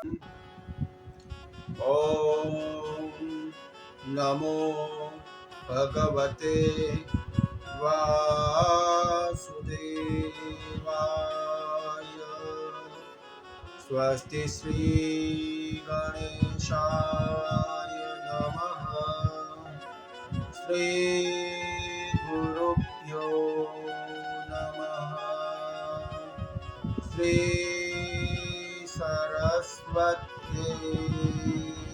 ॐ नमो भगवते वासुदेवाय। स्वस्ति श्री गणेशाय नमः। श्री गुरुभ्यो नमः। श्री सरस्वत्यै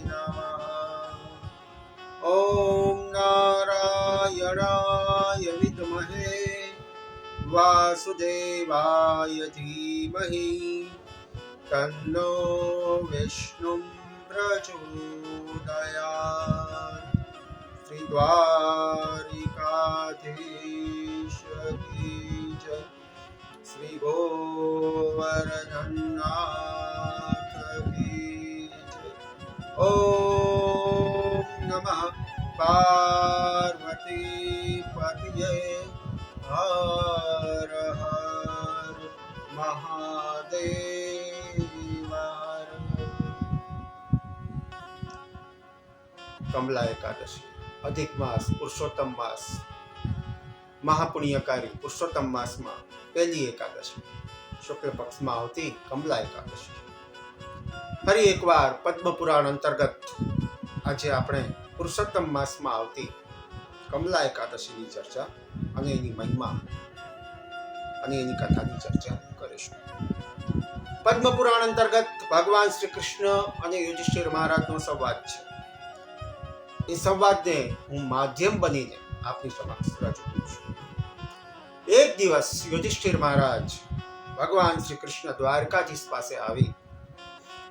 नमः। ॐ नारायणाय विद्महे वासुदेवाय धीमहि तन्नो विष्णुं प्रचोदयात्। श्री द्वारिकाधीश की जय। श्री गोवर्धननाथ की जय। ओम नमः पार्वती पतये हर हर महादेव। कमला एकादशी अधिक मास पुरुषोत्तम मास महापुण्यकारी पुरुषोत्तम मास में पहली एकादशी शुक्ल पक्ष में आवती कमला एकादशी। फरी एक बार पद्म पुराण अंतर्गत आज आपणे पुरुषोत्तम मास में आवती कमला एकादशी की चर्चा अने एनी महिमा अने एनी कथा की चर्चा करीशुं। पद्म पुराण अंतर्गत भगवान श्री कृष्ण अने युधिष्ठिर महाराज नो संवाद छे। ए संवाद ने हूँ माध्यम बनीने आपनी समक्ष रजू करूं छुं। एक दिवस युधिष्ठिर महाराज भगवान श्री कृष्ण द्वारकाधीश पासे आवी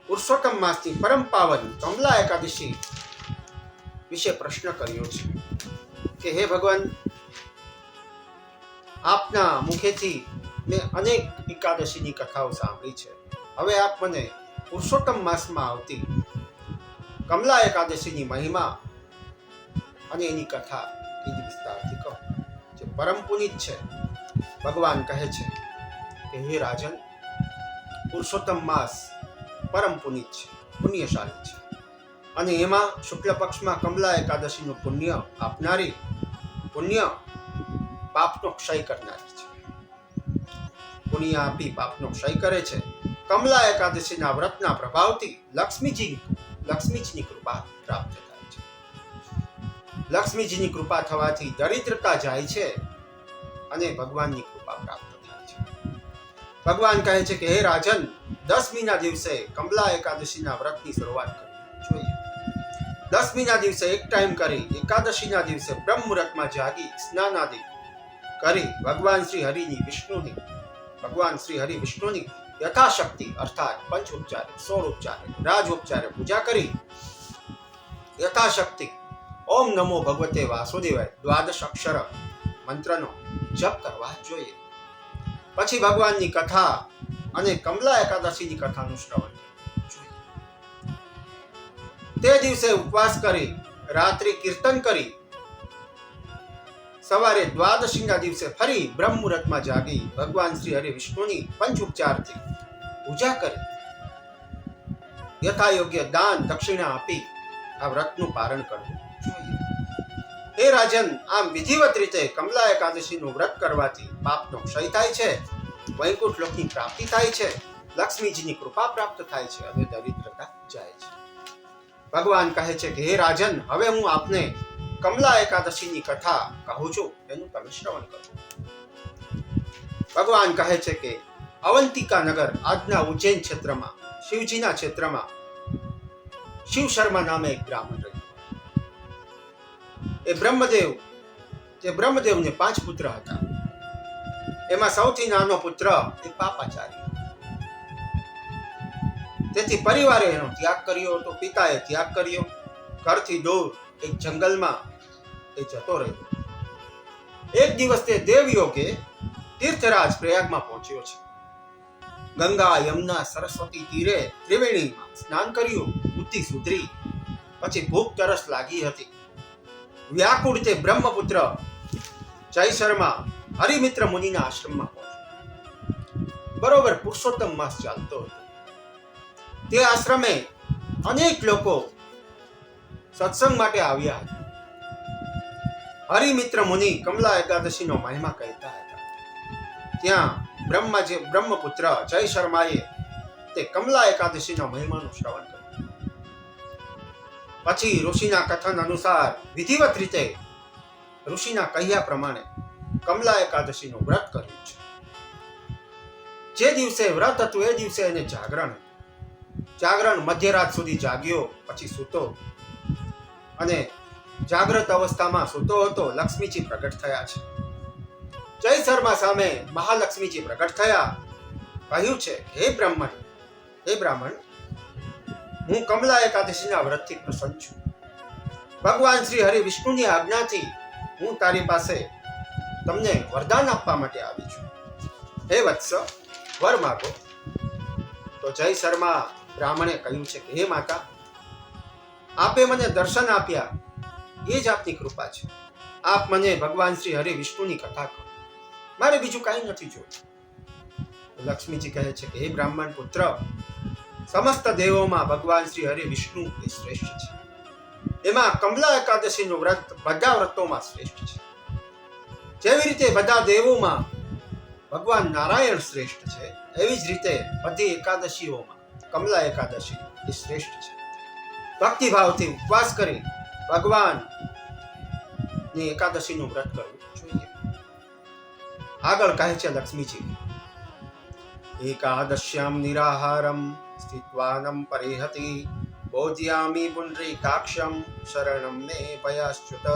पुरुषोत्तम मासनी परम पावन कमला एकादशी विषे प्रश्न कर्यो छे के हे भगवान, आपना मुखेथी मैं अनेक एकादशीनी कथाओ सांभळी छे। हवे आप मने पुरुषोत्तम मासमां आवती कमला एकादशीनी महिमा अने एनी कथा कीधी विस्तारथी कहो जे परम पुनीत छे। भगवान कहे छे कि हे राजन, पुरुषोत्तम मास परम पुनीत छे, पुण्यशाली छे अने एमां शुक्ल पक्षमां कमला एकादशीनुं पुण्य आपनारी पुण्य पापनो क्षय करनारी छे। पुण्य आपी पापनो क्षय करे छे। कमला एकादशीना व्रतना प्रभावथी लक्ष्मीजीनी कृपा प्राप्त थाय छे। लक्ष्मीजीनी कृपा थवाथी दरिद्रता जाय छे अने भगवाननी कृपा प्राप्त थाय छे। भगवान कहे छे कि हे राजन, 10મીના દિવસે कमला एकादशीना व्रतनी शुरुआत करवी जोईए। 10મીના દિવસે एक टाइम करी एकादशीना दिवसे ब्रह्म मुहूर्तमां जागी स्नान आदि करी भगवान श्री हरि विष्णुनी यथाशक्ति अर्थात पंचोपचारे 16 राजोपचारे पूजा करी यथाशक्ति ओम नमो भगवते वासुदेवाय 12 अक्षर मंत्रनो जप करवा जोईए। पछी भगवाननी कथा अने कमला एकादशीनी कथानुं श्रवण जोईए। ते दिवसे उपवास करी रात्रि कीर्तन करी सवारे द्वादशीना दिवसे फरी ब्रह्म मुहूर्तमां जागी भगवान श्री हरि विष्णुनी पंचोपचारथी पूजा करी यथायोग्य दान दक्षिणा आपी आ व्रतनुं पारण करवुं जोईए। हे राजन, आम विधिवत रीते कमला एकादशीनुं व्रत करवाथी पापनो क्षय थाय छे, वैकुंठ लोकनी प्राप्ति थाय छे, लक्ष्मीजीनी कृपा प्राप्त थाय छे अने दरिद्रता जाय छे। भगवान कहे छे कि हे राजन, हवे हूँ आपने कमला एकादशीनी कथा कहूं छुं, एनुं तमे श्रवण करो। भगवान कहे छे कि अवंतिका नगर आजना उज्जैन क्षेत्रमां शिवजीना क्षेत्रमां शिव शर्मा नामे एक ब्राह्मण रह्यो। ए ब्रह्मदेवने 5 पुत्र हता। एमां सौथी नानो पुत्र ए पापाचारी। तेथी परिवारे एनो त्याग कर्यो तो पिताए त्याग कर्यो। घरथी दूर एक जंगलमां ए जतो रह्यो। एक दिवस ते देवयोगे तीर्थराज प्रयागमां पहोंच्यो छे। गंगा यमुना सरस्वती तीरे त्रिवेणीमां स्नान कर्युं, बुद्धि सुधरी, पछी भूख तरस लागी हती। व्याकुळ ते ब्रह्मपुत्र जय शर्मा हरिमित्र मुनिना आश्रममां पहोंच्यो। बरोबर पुरुषोत्तम मास चालतो हतो। તે આશ્રમે અનેક લોકો સત્સંગ માટે આવ્યા હતા. હરિમિત્ર મુનિ કમલા એકાદશીનો મહિમા કહેતા હતા. ત્યાં બ્રહ્મપુત્ર જય શર્માએ તે કમલા એકાદશીનો મહિમાનું શ્રવણ કર્યું. પછી ઋષિના કથન અનુસાર વિધિવત રીતે ઋષિના કહ્યા પ્રમાણે કમલા એકાદશીનું વ્રત કર્યું છે. જે દિવસે વ્રત હતું એ દિવસે એને જાગરણ મધ્યરાત સુધી જાગ્યો, પછી સૂતો અને જાગ્રત અવસ્થામાં સૂતો હતો. લક્ષ્મીજી પ્રગટ થયા છે. જય શર્મા સામે મહાલક્ષ્મીજી પ્રગટ થયા. કહ્યું છે, હે બ્રાહ્મણ, હું કમલા એકાદશીના વ્રતથી પ્રસન્ન છું. ભગવાન શ્રી હરિ વિષ્ણુની આજ્ઞાથી હું તારી પાસે તમને વરદાન આપવા માટે આવી છું. હે વત્સ, વર માગો. તો જય શર્મા બ્રાહ્મણે કહ્યું છે કે હે માતા, આપે મને દર્શન આપ્યા એ જ આપની કૃપા છે. આપ મને ભગવાન શ્રી હરિ વિષ્ણુની કથા કહો, મારે બીજું કાંઈ નથી જોયું. લક્ષ્મીજી કહે છે કે હે બ્રાહ્મણ પુત્ર, સમસ્ત દેવોમાં ભગવાન શ્રી હરિ વિષ્ણુ એ શ્રેષ્ઠ છે. એમાં કમલા એકાદશીનું વ્રત બધા વ્રતોમાં શ્રેષ્ઠ છે. જેવી રીતે બધા દેવોમાં ભગવાન નારાયણ શ્રેષ્ઠ છે, એવી જ રીતે બધી એકાદશીઓમાં કમલા એકાદશી એ શ્રેષ્ઠ છે. ભક્તિભાવથી ઉપવાસ કરી ભગવાનની એકાદશીનું વ્રત કરવું જોઈએ. આગળ કહે છે લક્ષ્મીજી, એકાદશ્યામ નિરાહારમ સ્થિત્વાનમ પરિહતિ બોધ્યામી પુંડરીકાક્ષમ શરણમ મે ભયાશ્ચ્યુત.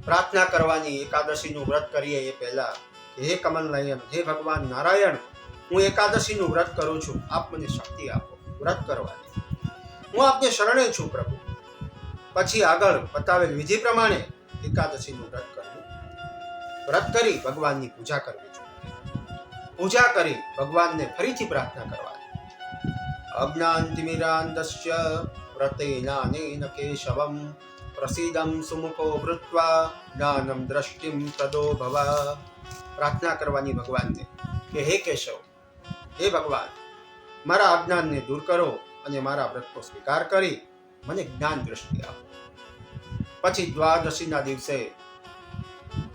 પ્રાર્થના કરવાની એકાદશીનું વ્રત કરીએ એ પહેલા, હે કમલનયન, હે ભગવાન નારાયણ, હું એકાદશીનું વ્રત કરું છું, આપ મને શક્તિ આપો વ્રત કરવાની. હું આપને શરણે છું પ્રભુ. પછી આગળ બતાવેલ વિધિ પ્રમાણે એકાદશીનું વ્રત કરવું. વ્રત કરી ભગવાનની પૂજા કરવી જોઈએ. પૂજા કરી ભગવાનને ફરીથી પ્રાર્થના કરવાની. અજ્ઞાનતિમિરાંતસ્ય વ્રતેનાનેન કેશવમ પ્રસીદમ સુમુખો ભૃત્વા જ્ઞાનમ દ્રષ્ટિમ તદો ભવ. પ્રાર્થના કરવાની ભગવાનને કે હે કેશવ, હે ભગવાન, મારા અજ્ઞાનને દૂર કરો અને મારા વ્રતનો સ્વીકાર કરી મને જ્ઞાન દ્રષ્ટિ આપો. પછી દ્વાદશીના દિવસે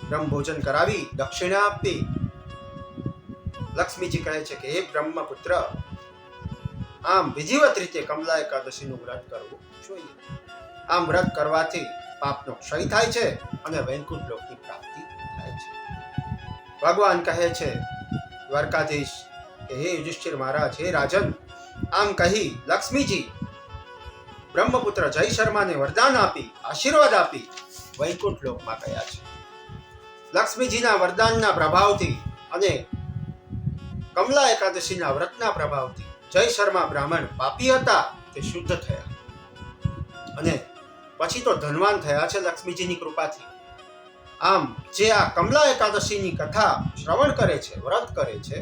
બ્રહ્મભોજન કરાવી દક્ષિણા આપી. લક્ષ્મીજી કહે છે કે હે બ્રહ્મપુત્ર, આમ વિધિવત રીતે કમલા એકાદશીનું વ્રત કરવું જોઈએ. આમ વ્રત કરવાથી પાપનો ક્ષય થાય છે અને વૈકુંઠ લોકની પ્રાપ્તિ થાય છે. ભગવાન કહે છે દ્વારકાધીશ કે હે યુધિષ્ઠિર મહારાજ, હે રાજન, આમ કહી લક્ષ્મીજી બ્રહ્મપુત્ર જય શર્માને વરદાન આપી, આશીર્વાદ આપી વૈકુંઠ લોકમાં ગયા છે. લક્ષ્મીજીના વરદાનના પ્રભાવથી અને કમલા એકાદશીના વ્રતના પ્રભાવથી જય શર્મા બ્રાહ્મણ પાપી હતા તે શુદ્ધ થયા અને પછી તો ધનવાન થયા છે લક્ષ્મીજીની કૃપાથી. આમ જે આ કમલા એકાદશીની કથા શ્રવણ કરે છે, વ્રત કરે છે,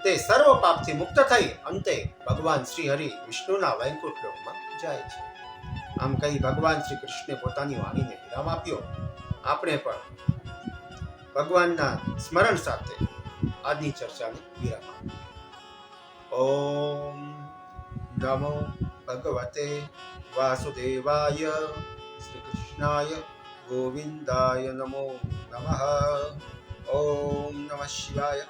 તે સર્વ પાપથી મુક્ત થઈ અંતે ભગવાન શ્રી હરિ વિષ્ણુના વૈકુંઠ લોકમાં જાય છે. આમ કહી ભગવાન શ્રી કૃષ્ણે પોતાની વાણીને વિરામ આપ્યો. આપણે પણ ભગવાનના સ્મરણ સાથે આજની ચર્ચાને વિરામ આપીએ. ઓમ નમો ભગવતે વાસુદેવાય શ્રી કૃષ્ણાય ગોવિંદાય નમો નમઃ. ઓમ નમઃ શિવાય.